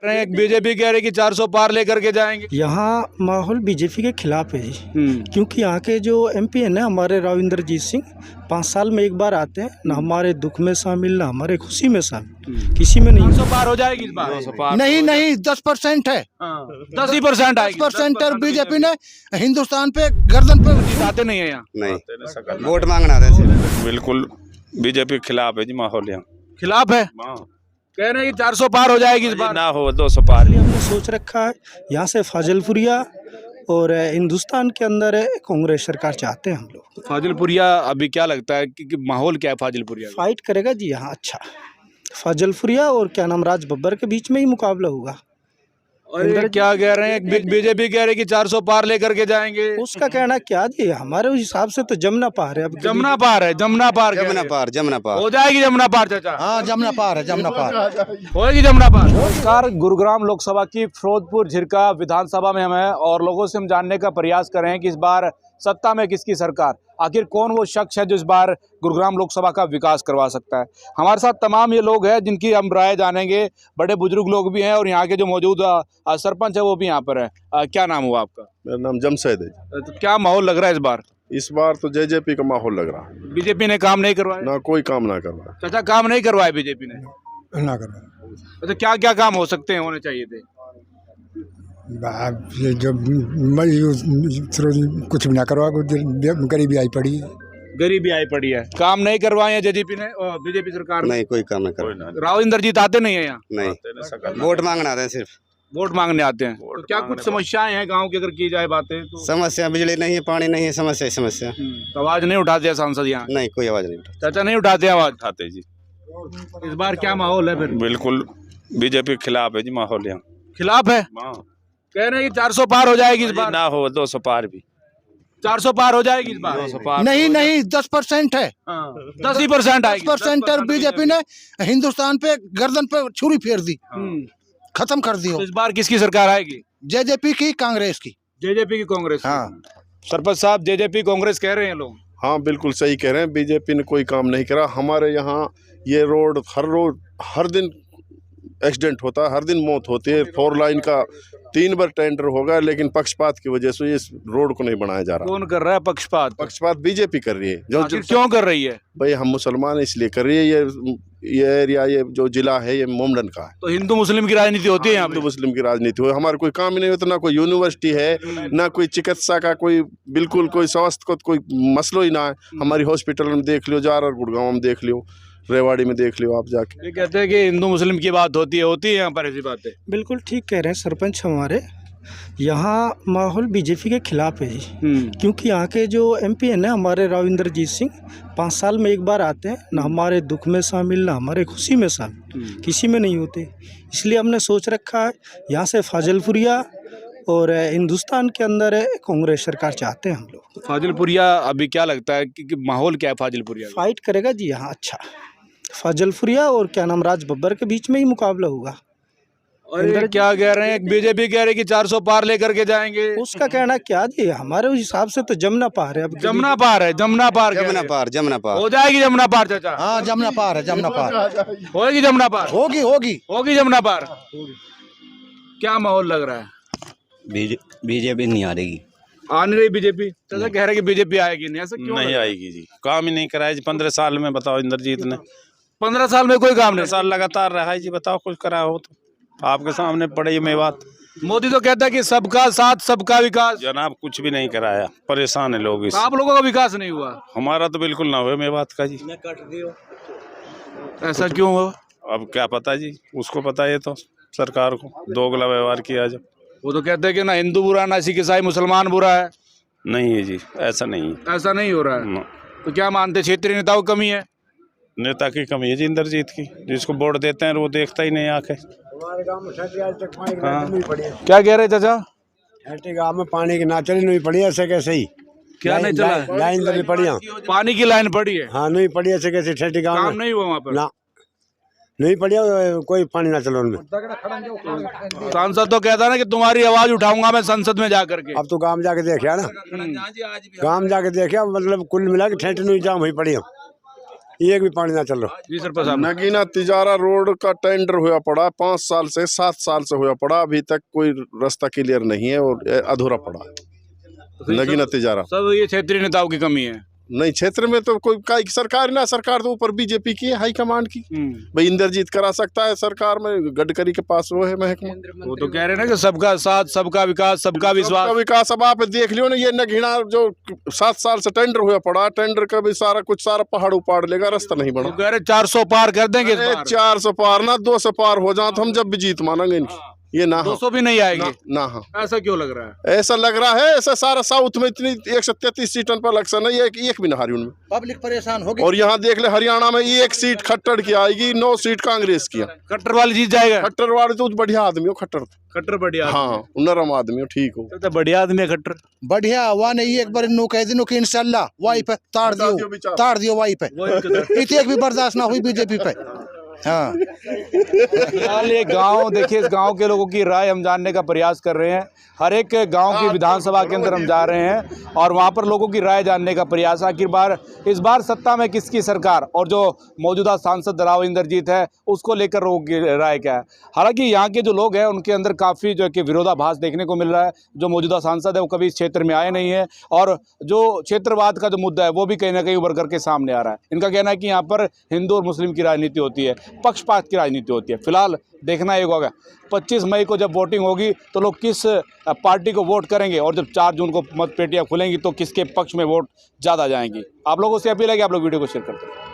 रहे हैं बीजेपी कह रही कि 400 पार लेकर के जाएंगे। यहाँ माहौल बीजेपी के खिलाफ है जी। क्योंकि यहाँ के जो एमपी है ना हमारे राव इंद्रजीत सिंह 5 साल में एक बार आते हैं, ना हमारे दुख में शामिल ना हमारे खुशी में शामिल, किसी में नहीं। 400 पार हो जाएगी इस बार? नहीं 10% है, 10% आएगी। 10% और बीजेपी ने हिंदुस्तान पे गर्दन पे आते नहीं है यहाँ। नहीं, वोट मांगना है। बिल्कुल बीजेपी के खिलाफ है जी माहौल यहाँ। खिलाफ है, कह रहे हैं कि 400 पार हो जाएगी इस बार। ना हो 200 पार। हमने सोच रखा है यहाँ से फाजिलपुरिया और हिंदुस्तान के अंदर कांग्रेस सरकार चाहते हैं हम लोग। फाजिलपुरिया अभी क्या लगता है कि माहौल क्या है फाजिलपुरिया? फाइट करेगा जी यहाँ। अच्छा, फाजिलपुरिया और क्या नाम राज बब्बर के बीच में ही मुकाबला होगा। और क्या कह रहे हैं बीजेपी कह रही कि 400 पार लेकर के जाएंगे। उसका कहना क्या जी, हमारे हिसाब से तो जमुना पार है। अब जमुना पार है, जमुना पार हो जाएगी जमुना पार चाचा। हाँ जमुना पार है, जमुना पार होगी जमुना पार। नमस्कार, गुरुग्राम लोकसभा की फिरोजपुर झिरका विधानसभा में हम हैं और लोगों से हम जानने का प्रयास कर रहे हैं कि इस बार सत्ता में किसकी सरकार, आखिर कौन वो शख्स है जो इस बार गुरुग्राम लोकसभा का विकास करवा सकता है। हमारे साथ तमाम ये लोग हैं जिनकी हम राय जानेंगे। बड़े बुजुर्ग लोग भी हैं और यहाँ के जो मौजूद सरपंच है वो भी यहाँ पर है। क्या नाम हुआ आपका? मेरा नाम जमशेद है। तो क्या माहौल लग रहा है इस बार? इस बार तो जेजेपी का माहौल लग रहा है। बीजेपी ने काम नहीं करवाया? ना कोई काम ना करवाया। चाचा काम नहीं करवाया बीजेपी ने? ना करवाया। तो क्या क्या काम हो सकते हैं, होने चाहिए थे? ये जो कुछ भी ना करवा, गरीबी आई पड़ी है। गरीबी आई पड़ी है, काम नहीं करवाए हैं जेजेपी ने और बीजेपी सरकार ने। नहीं, कोई काम नहीं कर। राव इंद्रजीत आते नहीं है यहाँ? नहीं, वोट मांगना आते हैं, सिर्फ वोट मांगने आते हैं। तो क्या कुछ समस्याएं हैं गांव की अगर की जाए बातें तो? समस्या बिजली नहीं है, पानी नहीं है, समस्या। तो आवाज नहीं उठाते हैं सांसद यहाँ? नहीं, कोई आवाज नहीं उठाता। चाचा नहीं उठाते आवाज? उठाते जी। इस बार क्या माहौल है फिर? बिल्कुल बीजेपी के खिलाफ है जी माहौल यहाँ। खिलाफ है, कह रहे हैं कि 400 पार हो जाएगी इस बार। ना हो 200 पार भी। 400 पार हो जाएगी इस बार? 200 पार नहीं 10% है, 10% आएगी। 10% और बीजेपी ने हिंदुस्तान पे गर्दन पे छुरी फेर दी, खत्म कर दी। तो इस बार किसकी सरकार आएगी? जेजेपी की, कांग्रेस की। जेजेपी की, कांग्रेस की। हाँ सरपंच साहब, जेजेपी कांग्रेस कह रहे हैं लोग। हाँ बिल्कुल सही कह रहे हैं, बीजेपी ने कोई काम नहीं करा। हमारे यहाँ ये रोड हर दिन एक्सीडेंट होता है, हर दिन मौत होती है। 4 लाइन का 3 बार टेंडर होगा, लेकिन पक्षपात की वजह से इस रोड को नहीं बनाया जा रहा। कौन कर रहा है पक्षपात? पक्षपात बीजेपी कर रही है। जो क्यों कर रही है? भाई हम मुसलमान इसलिए कर रही है। ये एरिया, ये जो जिला है, ये मोमडन का है। तो हिंदू मुस्लिम की राजनीति होती है यहाँ? हिंदू मुस्लिम की राजनीति हो, हमारा कोई काम ही नहीं होता। ना कोई यूनिवर्सिटी है, ना कोई चिकित्सा का कोई, बिल्कुल कोई स्वास्थ्य को कोई मसलो ही ना है। हमारी हॉस्पिटल में देख लियो, जार और गुड़गांव में देख लियो, रेवाड़ी में देख लियो आप जाके। ये कहते हैं कि हिंदू मुस्लिम की बात होती है यहाँ पर ऐसी बातें? बिल्कुल ठीक कह रहे हैं सरपंच हमारे। यहाँ माहौल बीजेपी के खिलाफ है जी। क्योंकि यहाँ के जो एमपी है ना हमारे राव इंद्रजीत सिंह 5 साल में एक बार आते हैं, ना हमारे दुख में शामिल ना हमारे खुशी में शामिल, किसी में नहीं होते। इसलिए हमने सोच रखा है यहाँ से फाजिलपुरिया और हिंदुस्तान के अंदर कांग्रेस सरकार चाहते हैं हम लोग। फाजिलपुरिया अभी क्या लगता है कि माहौल क्या है फाजिलपुरिया? फाइट करेगा जी यहाँ। अच्छा, फाजिलपुरिया और क्या नाम राज बब्बर के बीच में ही मुकाबला होगा। और क्या कह रहे हैं बीजेपी कह रही कि 400 पार लेकर के जाएंगे। उसका कहना क्या जी, हमारे हिसाब से तो जमुना पार है। अब जमुना पार है, जमुना पार हो जाएगी जमुना पार चाचा। हाँ जमुना पार है, जमुना पार होगी जमुना पार। होगी जमुना पार। क्या माहौल लग रहा है? बीजेपी नहीं आ रही। आ नहीं रही बीजेपी? चाचा कह रहे कि बीजेपी आएगी नहीं, ऐसा क्यों? नहीं आएगी जी, काम ही नहीं कराया जी 15 साल में। बताओ इंद्रजीत ने 15 साल में कोई काम नहीं? साल लगातार रहा है जी। बताओ कुछ करा हो तो आपके सामने पड़े में बात। मोदी तो कहता है कि सबका साथ सबका विकास। जनाब कुछ भी नहीं कराया, परेशान है लोग। आप लोगों का विकास नहीं हुआ? हमारा तो बिल्कुल ना हुआ मैं बात का जी। ऐसा क्यों हुआ? अब क्या पता जी, उसको पता है। तो सरकार को दोगला व्यवहार किया जब। वो तो कहते हैं कि ना हिंदू बुरा, ना सिख ईसाई मुसलमान बुरा है। नहीं है जी, ऐसा नहीं है। ऐसा नहीं हो रहा है। तो क्या मानते, क्षेत्रीय नेताओं की कमी है? नेता की कमी है जी इंद्रजीत की। जिसको वोट देते हैं वो देखता ही नहीं आके। क्या कह रहे चाचा? गाँव में पानी की ना चली नहीं पड़ी ऐसे कैसे ही। क्या नहीं चला? लाइन तो नहीं पड़ी, पानी की लाइन पड़ी है। हाँ नहीं पड़ी ऐसे कैसे। ठेठी गाँव काम नहीं हुआ वहाँ पर? ना नहीं पड़ी, कोई पानी ना चलो उनमें। सांसद तो कहता ना कि तुम्हारी आवाज उठाऊंगा मैं संसद में जाकर के। अब तो गांव जाके देखा ना, गांव जाके देखा, मतलब कुल मिला के ठेठी नहीं जाम हुई पड़ी। एक भी पानी ना चल रहा। जी सरपंच साहब। नगीना तिजारा रोड का टेंडर हुआ पड़ा 5 साल से 7 साल से हुआ पड़ा, अभी तक कोई रास्ता क्लियर नहीं है और अधूरा पड़ा है नगीना तिजारा। सब ये क्षेत्रीय नेताओं की कमी है। नहीं, क्षेत्र में तो कोई सरकार ना, सरकार तो ऊपर बीजेपी की है, हाई कमांड की। भाई इंद्रजीत करा सकता है सरकार में, गडकरी के पास वो है महकमा। वो तो कह रहे हैं ना कि सबका साथ, सबका विकास, सबका विश्वास। सबका विकास। अब आप देख लियो ना, ये नगीना जो 7 साल से टेंडर हुआ पड़ा, टेंडर का भी सारा पहाड़ उपाड़ लेगा, रास्ता नहीं बना। वो कह रहे 400 पार कर देंगे इस बार। 400 पार ना 200 पार हो जाए तो हम जब भी जीत मानेंगे इनकी। ये ना 200 भी नहीं आएगी ना। हाँ, ऐसा क्यों लग रहा है? ऐसा लग रहा है, ऐसा सारा साउथ में इतनी 133 सीटों पर इलेक्शन है, एक भी ना हारी उनमें। पब्लिक परेशान होगी। और यहाँ देख ले, हरियाणा में 1 सीट खट्टर की आएगी, 9 सीट कांग्रेस की है। खट्टर वाली जीत जाएगा। खट्टर वाले तो बढ़िया आदमी हो, खट्टर बढ़िया। हाँ, नरम आदमी हो, ठीक हो, तो बढ़िया आदमी है खट्टर। बढ़िया हुआ नहीं, एक बार नो कह दिनो कि इंशाल्लाह वाई पे ताड़ दियो वाई पे। इतने भी बर्दाश्त ना हुई बीजेपी पे। हाँ, फिलहाल ये गांव देखिए, इस गांव के लोगों की राय हम जानने का प्रयास कर रहे हैं। हर एक गांव की विधानसभा के अंदर हम जा रहे हैं और वहां पर लोगों की राय जानने का प्रयास। आखिरकार इस बार सत्ता में किसकी सरकार, और जो मौजूदा सांसद राव इंद्रजीत है उसको लेकर लोगों की राय क्या है। हालांकि यहाँ के जो लोग हैं उनके अंदर काफ़ी जो है कि विरोधाभास देखने को मिल रहा है। जो मौजूदा सांसद है वो कभी इस क्षेत्र में आए नहीं है और जो क्षेत्रवाद का जो मुद्दा है वो भी कहीं ना कहीं उभर करके सामने आ रहा है। इनका कहना है कि यहाँ पर हिंदू और मुस्लिम की राजनीति होती है, पक्षपात की राजनीति होती है। फिलहाल देखना ये होगा 25 मई को जब वोटिंग होगी तो लोग किस पार्टी को वोट करेंगे, और जब 4 जून को मतपेटियां खुलेंगी तो किसके पक्ष में वोट ज़्यादा जाएंगी। आप लोगों से अपील है कि आप लोग वीडियो को शेयर करते हैं।